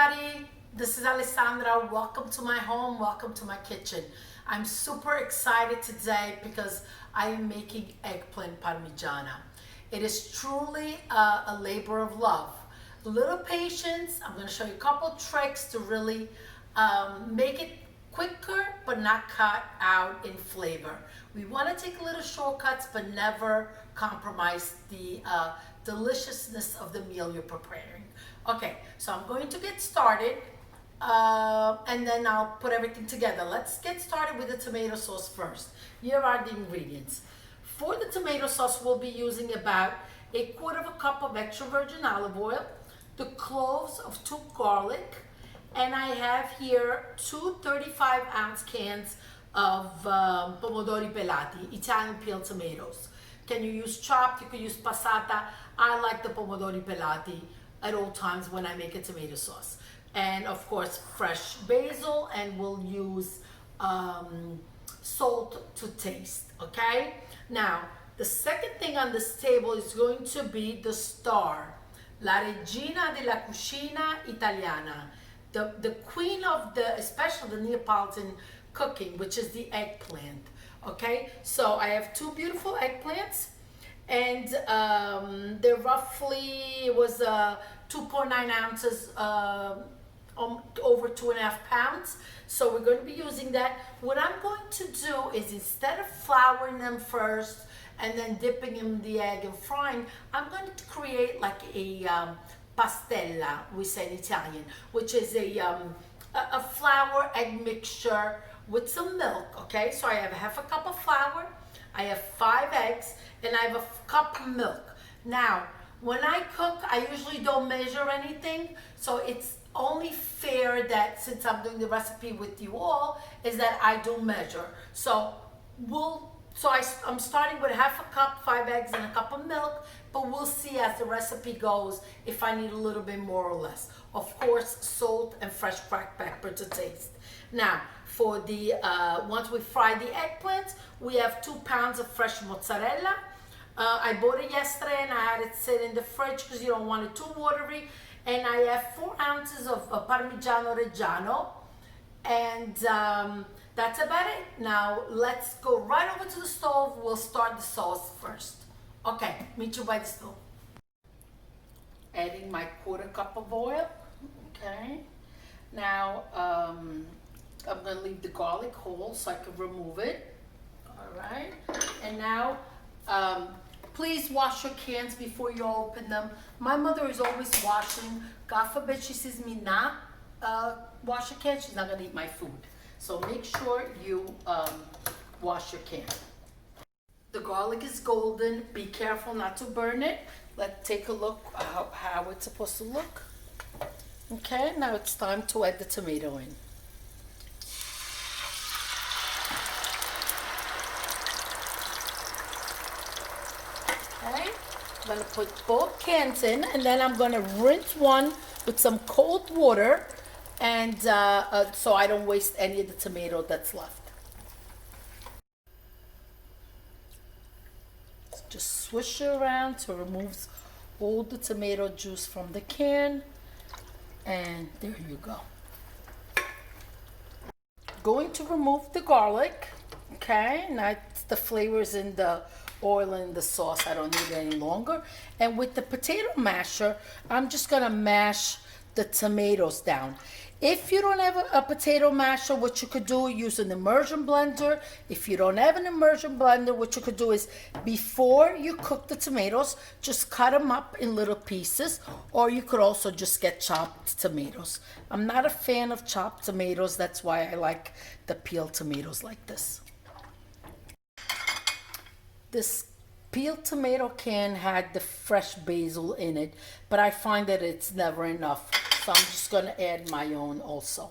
everybody. This is Alessandra. Welcome to my home. Welcome to my kitchen. I'm super excited today because I am making eggplant parmigiana. It is truly a labor of love. A little patience. I'm going to show you a couple tricks to really make it quicker but not cut out in flavor. We want to take a little shortcuts but never compromise the deliciousness of the meal you're preparing. Okay, so I'm going to get started and then I'll put everything together. Let's get started with the tomato sauce first. Here are the ingredients. For the tomato sauce, we'll be using about 1/4 cup of extra virgin olive oil, the cloves of 2 garlic, and I have here 2 35-ounce cans of pomodori pelati, Italian peeled tomatoes. Can you use chopped? You can use passata. I like the pomodori pelati at all times when I make a tomato sauce. And of course, fresh basil, and we'll use salt to taste, okay? Now, the second thing on this table is going to be the star, la regina della cucina italiana, the queen of especially the Neapolitan cooking, which is the eggplant, okay? So I have 2 beautiful eggplants, and they're roughly, it was 2.9 ounces, over 2.5 pounds. So we're going to be using that. What I'm going to do is, instead of flouring them first and then dipping in the egg and frying, I'm going to create like a pastella, we say in Italian, which is a flour egg mixture with some milk, okay? So I have 1/2 cup of flour, I have 5 eggs, and I have 1 cup of milk. Now, when I cook, I usually don't measure anything, so it's only fair that, since I'm doing the recipe with you all, is that I do measure. So I'm starting with 1/2 cup, 5 eggs, and 1 cup of milk, but we'll see as the recipe goes if I need a little bit more or less. Of course, salt and fresh cracked pepper to taste. Now, for the once we fry the eggplants, we have 2 pounds of fresh mozzarella. I bought it yesterday and I had it sit in the fridge because you don't want it too watery. And I have 4 ounces of Parmigiano Reggiano, and that's about it. Now let's go right over to the stove. We'll start the sauce first. Okay, meet you by the stove. Adding my 1/4 cup of oil. Okay. Now I'm gonna leave the garlic whole so I can remove it. All right. And now please wash your cans before you open them. My mother is always washing. God forbid she sees me not wash a can, she's not gonna eat my food. So make sure you wash your can. The garlic is golden. Be careful not to burn it. Let's take a look how it's supposed to look. Okay, now it's time to add the tomato in. I'm going to put both cans in, and then I'm going to rinse one with some cold water, and so I don't waste any of the tomato that's left. Just swish it around to remove all the tomato juice from the can, and there you go. Going to remove the garlic. Okay, now the flavors in the oil and the sauce, I don't need it any longer. And with the potato masher, I'm just gonna mash the tomatoes down. If you don't have a potato masher, what you could do, use an immersion blender. If you don't have an immersion blender, what you could do is, before you cook the tomatoes, just cut them up in little pieces, or you could also just get chopped tomatoes. I'm not a fan of chopped tomatoes. That's why I like the peeled tomatoes like this. This peeled tomato can had the fresh basil in it, but I find that it's never enough. So I'm just going to add my own also.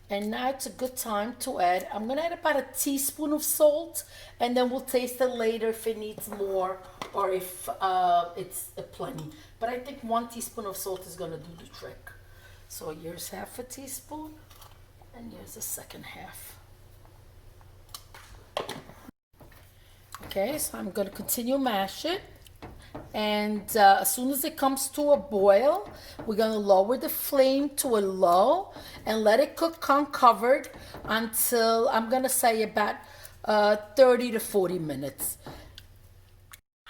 And now it's a good time to add, I'm going to add about 1 teaspoon of salt, and then we'll taste it later if it needs more or if it's plenty. But I think 1 teaspoon of salt is going to do the trick. So here's 1/2 teaspoon, and here's the second half. Okay, so I'm going to continue mash it, And as soon as it comes to a boil, we're gonna lower the flame to a low and let it cook uncovered until, I'm gonna say, about 30 to 40 minutes.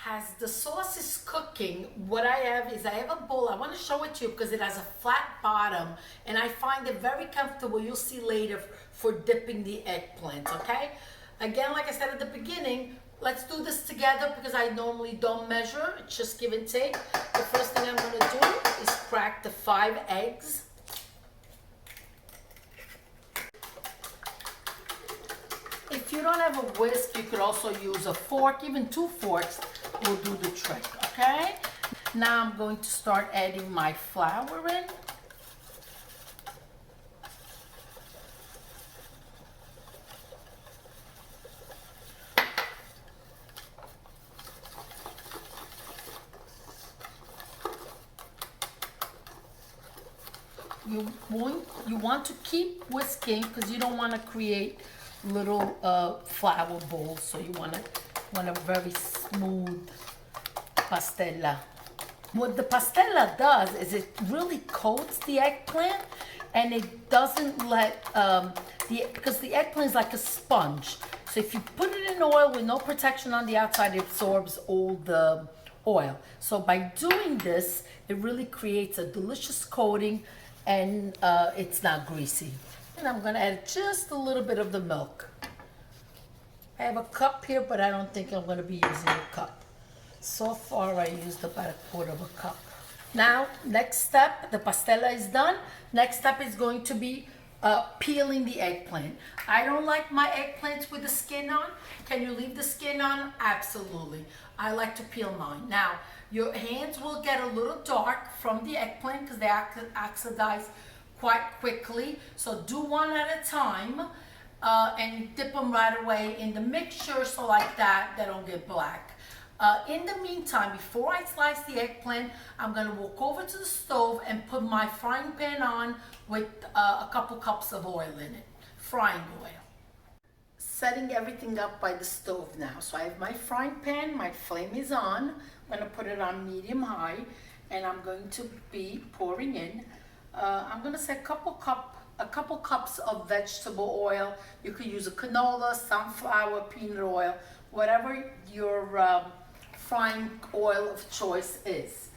As the sauce is cooking, what I have is I have a bowl. I want to show it to you because it has a flat bottom and I find it very comfortable. You'll see later for dipping the eggplant, okay? Again, like I said at the beginning, let's do this together because I normally don't measure. It's just give and take. The first thing I'm going to do is crack the 5 eggs. If you don't have a whisk, you could also use a fork. Even 2 forks will do the trick, okay? Now I'm going to start adding my flour in. You want to keep whisking because you don't want to create little flour balls, so you want a very smooth pastella. What the pastella does is it really coats the eggplant and it doesn't let because the eggplant is like a sponge. So if you put it in oil with no protection on the outside, it absorbs all the oil. So by doing this, it really creates a delicious coating and it's not greasy. And I'm gonna add just a little bit of the milk. I have a cup here, but I don't think I'm gonna be using a cup. So far, I used about 1/4 of a cup. Now, next step, the pastella is done. Next step is going to be peeling the eggplant. I don't like my eggplants with the skin on. Can you leave the skin on? Absolutely. I like to peel mine. Now, your hands will get a little dark from the eggplant because they oxidize quite quickly. So do one at a time and dip them right away in the mixture so like that they don't get black. In the meantime, before I slice the eggplant, I'm going to walk over to the stove and put my frying pan on with a couple cups of oil in it, frying oil. Setting everything up by the stove now. So I have my frying pan, my flame is on. I'm going to put it on medium high and I'm going to be pouring in. I'm going to say a couple cups of vegetable oil. You could use a canola, sunflower, peanut oil, whatever your frying oil of choice is.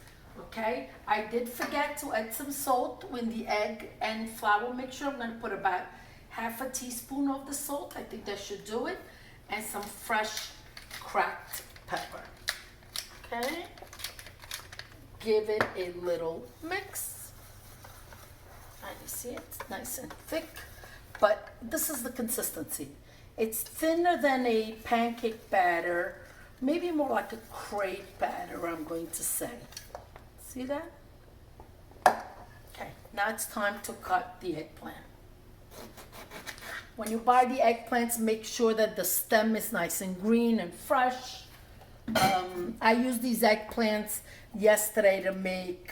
Okay, I did forget to add some salt in the egg and flour mixture. I'm going to put about 1/2 teaspoon of the salt. I think that should do it. And some fresh cracked pepper. Okay, give it a little mix. And you see it's nice and thick, but this is the consistency. It's thinner than a pancake batter, maybe more like a crepe batter, I'm going to say. See that? Okay, now it's time to cut the eggplant. When you buy the eggplants, make sure that the stem is nice and green and fresh. I used these eggplants yesterday to make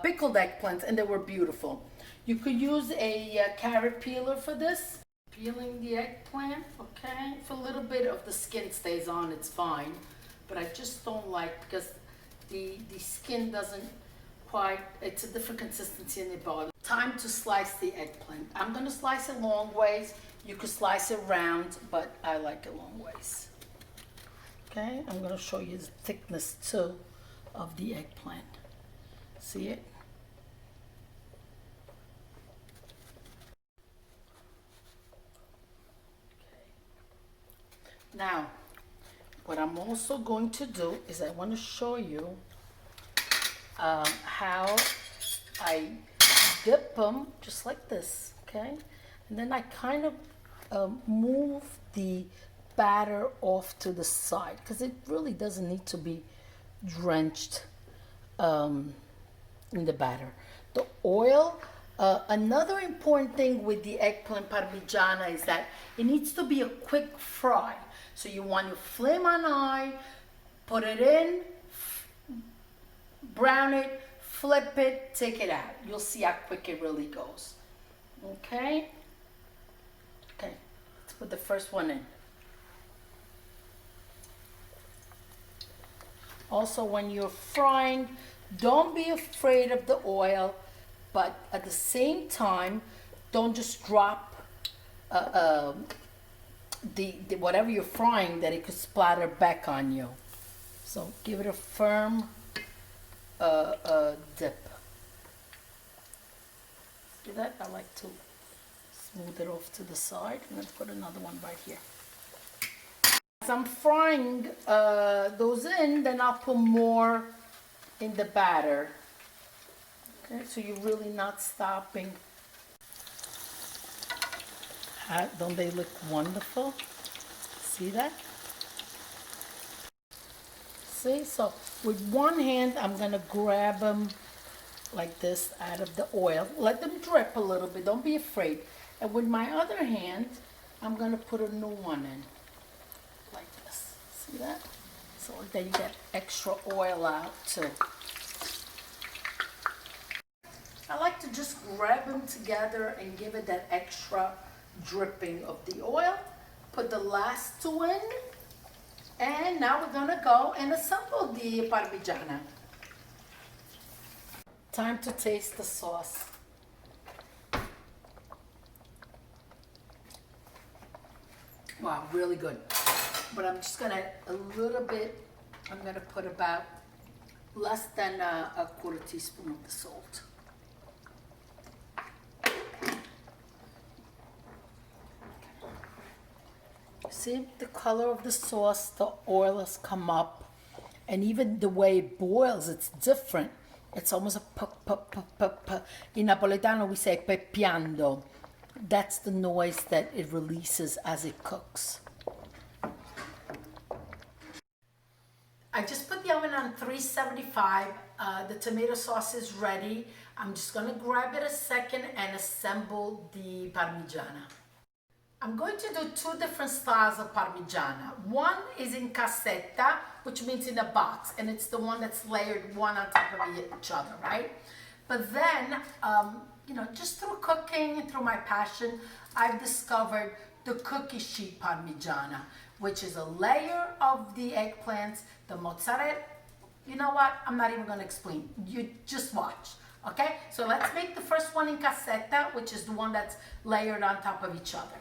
pickled eggplants and they were beautiful. You could use a carrot peeler for this. Peeling the eggplant, okay? If a little bit of the skin stays on, it's fine. But I just don't like because the skin doesn't quite, it's a different consistency in the bottom. Time to slice the eggplant. I'm gonna slice it long ways. You could slice it round, but I like it long ways. Okay, I'm gonna show you the thickness too of the eggplant. See it? Now, what I'm also going to do is I want to show you how I dip them just like this, okay? And then I kind of move the batter off to the side because it really doesn't need to be drenched in the batter. The oil, another important thing with the eggplant parmigiana is that it needs to be a quick fry. So you want your flame on high, put it in, brown it, flip it, take it out. You'll see how quick it really goes. Okay? Okay, let's put the first one in. Also, when you're frying, don't be afraid of the oil, but at the same time, don't just drop the whatever you're frying that it could splatter back on you. So give it a firm dip. See that? I like to smooth it off to the side. I'm going to put another one right here. As I'm frying those in, then I'll put more in the batter. Okay, so you're really not stopping. Don't they look wonderful? See that? See, so with one hand, I'm gonna grab them like this out of the oil. Let them drip a little bit, don't be afraid. And with my other hand, I'm gonna put a new one in, like this. See that? So then you get extra oil out too. I like to just grab them together and give it that extra dripping of the oil. Put the last two in. And now we're gonna go and assemble the Parmigiana. Time to taste the sauce. Wow, really good. But I'm just gonna, I'm gonna put about less than a quarter teaspoon of the salt. See the color of the sauce, the oil has come up, and even the way it boils, it's different. It's almost a in Napoletano we say peppiando. That's the noise that it releases as it cooks. I just put the oven on 375. The tomato sauce is ready. I'm just gonna grab it a second and assemble the Parmigiana. I'm going to do two different styles of Parmigiana. One is in cassetta, which means in a box, and it's the one that's layered one on top of each other, right? But then, just through cooking and through my passion, I've discovered the cookie sheet Parmigiana, which is a layer of the eggplants, the mozzarella. You know what? I'm not even going to explain. You just watch. Okay? So let's make the first one in cassetta, which is the one that's layered on top of each other.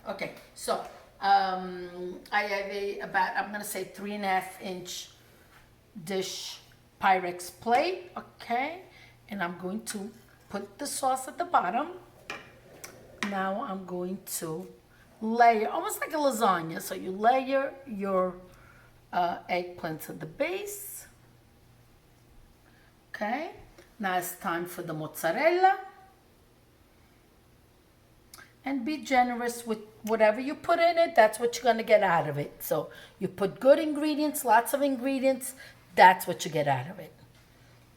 Okay, so I have I'm gonna say 3.5 inch dish Pyrex plate, okay? And I'm going to put the sauce at the bottom. Now I'm going to layer, almost like a lasagna. So you layer your eggplants at the base. Okay, now it's time for the mozzarella. And be generous with whatever you put in it, that's what you're gonna get out of it. So you put good ingredients, lots of ingredients, that's what you get out of it.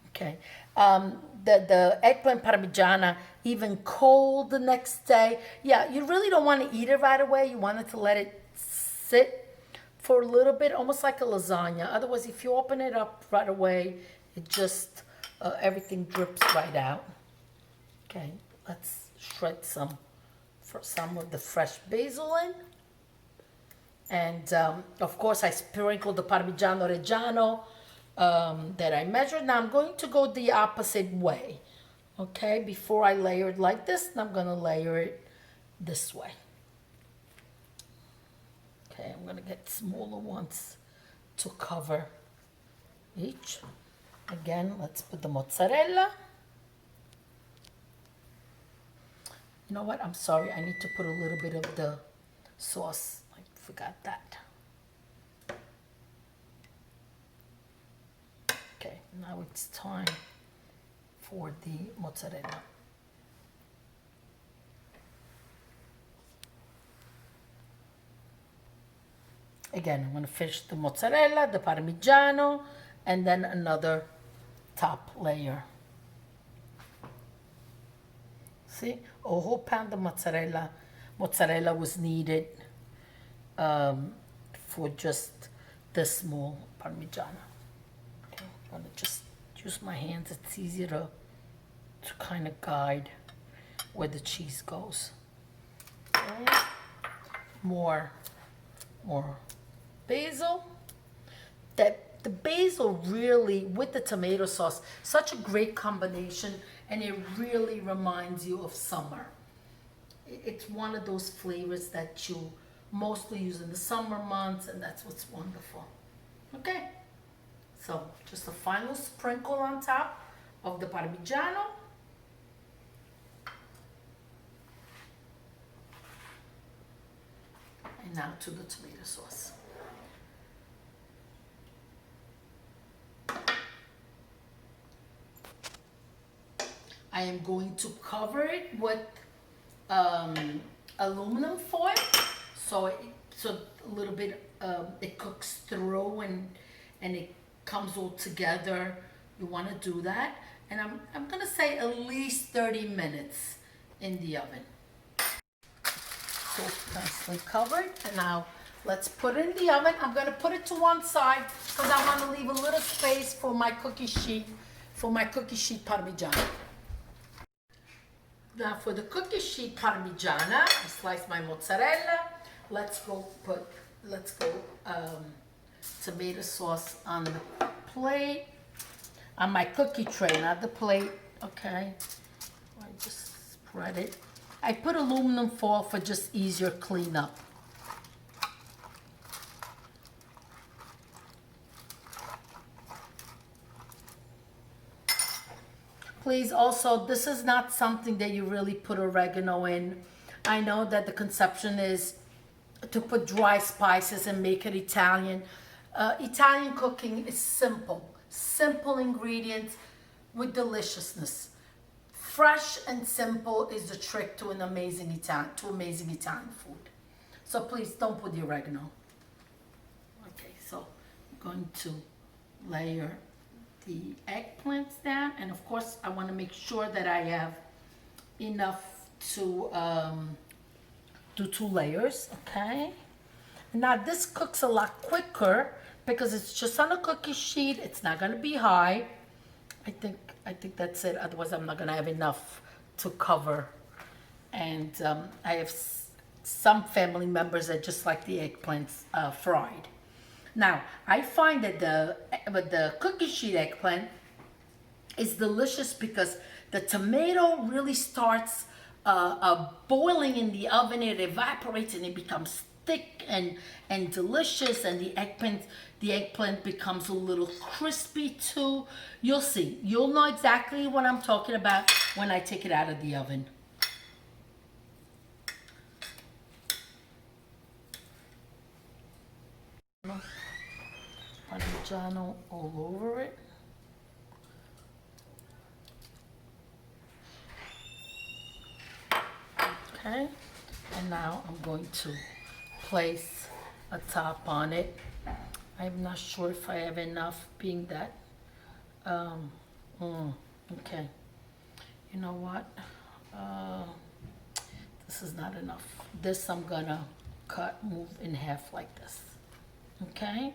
Okay, the eggplant parmigiana, even cold the next day, yeah, you really don't want to eat it right away. You want it to let it sit for a little bit, almost like a lasagna. Otherwise, if you open it up right away, it just, everything drips right out. Okay, let's shred some of the fresh basil in. And of course I sprinkled the Parmigiano Reggiano that I measured. Now I'm going to go the opposite way. Okay, before I layer it like this, I'm going to layer it this way. Okay, I'm going to get smaller ones to cover each. Again, let's put the mozzarella. You know what? I'm sorry. I need to put a little bit of the sauce. I forgot that. Okay, now it's time for the mozzarella. Again, I'm going to finish the mozzarella, the Parmigiano, and then another top layer. See, a whole pound of mozzarella was needed for just this small Parmigiana. Okay, I'm gonna just use my hands. It's easier to kind of guide where the cheese goes. Okay. More basil. The the basil really, with the tomato sauce, such a great combination, and it really reminds you of summer. It's one of those flavors that you mostly use in the summer months, and that's what's wonderful. Okay, so just a final sprinkle on top of the Parmigiano. And now to the tomato sauce. I am going to cover it with aluminum foil, so a little bit it cooks through and it comes all together. You want to do that, and I'm gonna say at least 30 minutes in the oven. So nicely covered, and now let's put it in the oven. I'm gonna put it to one side because I want to leave a little space for my cookie sheet, Parmigiana. Now for the cookie sheet Parmigiana, I slice my mozzarella. Let's go tomato sauce on the plate, on my cookie tray, not the plate. Okay, I just spread it. I put aluminum foil for just easier cleanup. Please also, this is not something that you really put oregano in. I know that the conception is to put dry spices and make it Italian. Italian cooking is simple ingredients with deliciousness. Fresh and simple is the trick to amazing Italian food. So please don't put the oregano. Okay, so I'm going to layer the eggplants down, and of course I want to make sure that I have enough to do 2 layers. Okay, now this cooks a lot quicker because it's just on a cookie sheet. It's not going to be high. I think that's it. Otherwise I'm not going to have enough to cover. And I have some family members that just like the eggplants fried. Now, I find that the cookie sheet eggplant is delicious because the tomato really starts boiling in the oven. It evaporates and it becomes thick and delicious, and the eggplant becomes a little crispy too. You'll see. You'll know exactly what I'm talking about when I take it out of the oven. Parmigiano all over it. Okay, and now I'm going to place a top on it. I'm not sure if I have enough, being that okay, you know what, this is not enough. This I'm gonna move in half like this. Okay,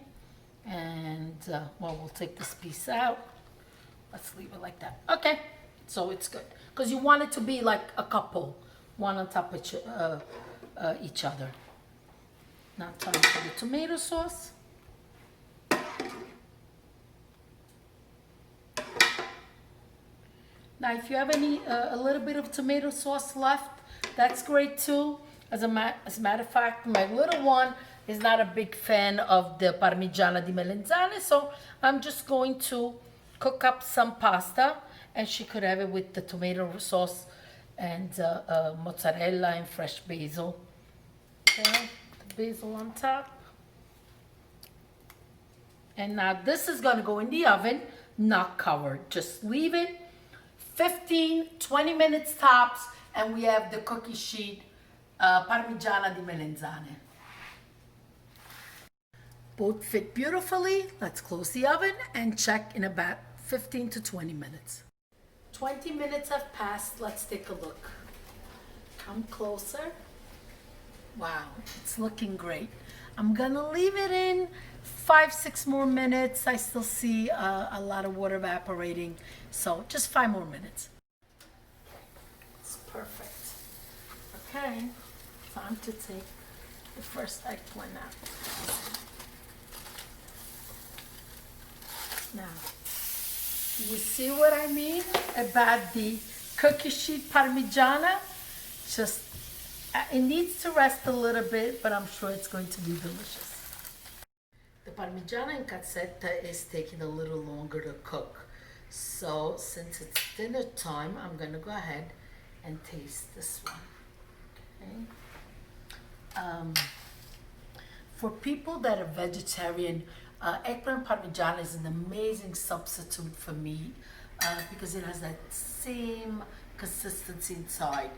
and well, we'll take this piece out. Let's leave it like that. Okay, so it's good because you want it to be like a couple, one on top of each other. Now time for the tomato sauce. Now if you have a little bit of tomato sauce left, that's great too. As a matter of fact, my little one is not a big fan of the Parmigiana di melanzane, so I'm just going to cook up some pasta, and she could have it with the tomato sauce and mozzarella and fresh basil. Okay, the basil on top. And now this is going to go in the oven, not covered. Just leave it 15-20 minutes tops, and we have the cookie sheet Parmigiana di melanzane. Both fit beautifully. Let's close the oven and check in about 15 to 20 minutes. 20 minutes have passed. Let's take a look. Come closer. Wow, it's looking great. I'm gonna leave it in 5-6 more minutes. I still see a lot of water evaporating, so just 5 more minutes. It's perfect. Okay, time to take the first eggplant out. You see what I mean about the cookie sheet Parmigiana? Just, it needs to rest a little bit, but I'm sure it's going to be delicious. The Parmigiana in cassetta is taking a little longer to cook. So since it's dinner time, I'm gonna go ahead and taste this one. Okay. For people that are vegetarian, eggplant parmigiana is an amazing substitute for meat because it has that same consistency inside.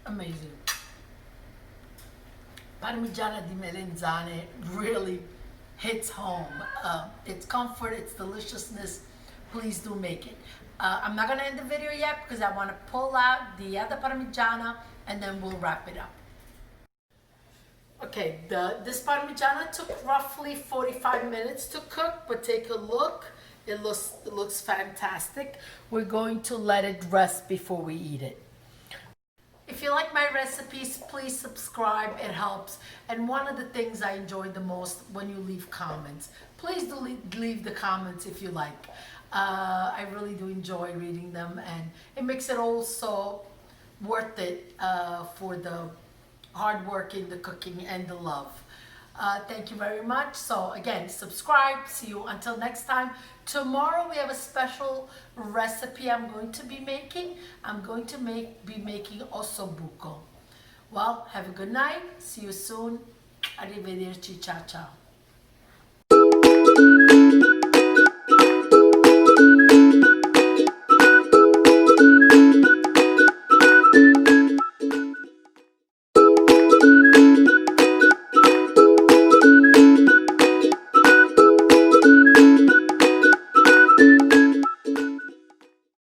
Amazing. Parmigiana di Melanzane really hits home. It's comfort, it's deliciousness. Please do make it. I'm not gonna end the video yet because I wanna pull out the other Parmigiana and then we'll wrap it up. Okay, this Parmigiana took roughly 45 minutes to cook, but take a look. It looks fantastic. We're going to let it rest before we eat it. If you like my recipes, please subscribe, it helps. And one of the things I enjoy the most when you leave comments, please do leave the comments if you like. I really do enjoy reading them, and it makes it also worth it for the hard work in the cooking and the love. Thank you very much. So again, subscribe. See you until next time. Tomorrow we have a special recipe I'm going to be making. I'm going to be making ossobuco. Well, have a good night. See you soon. Arrivederci. Ciao, ciao.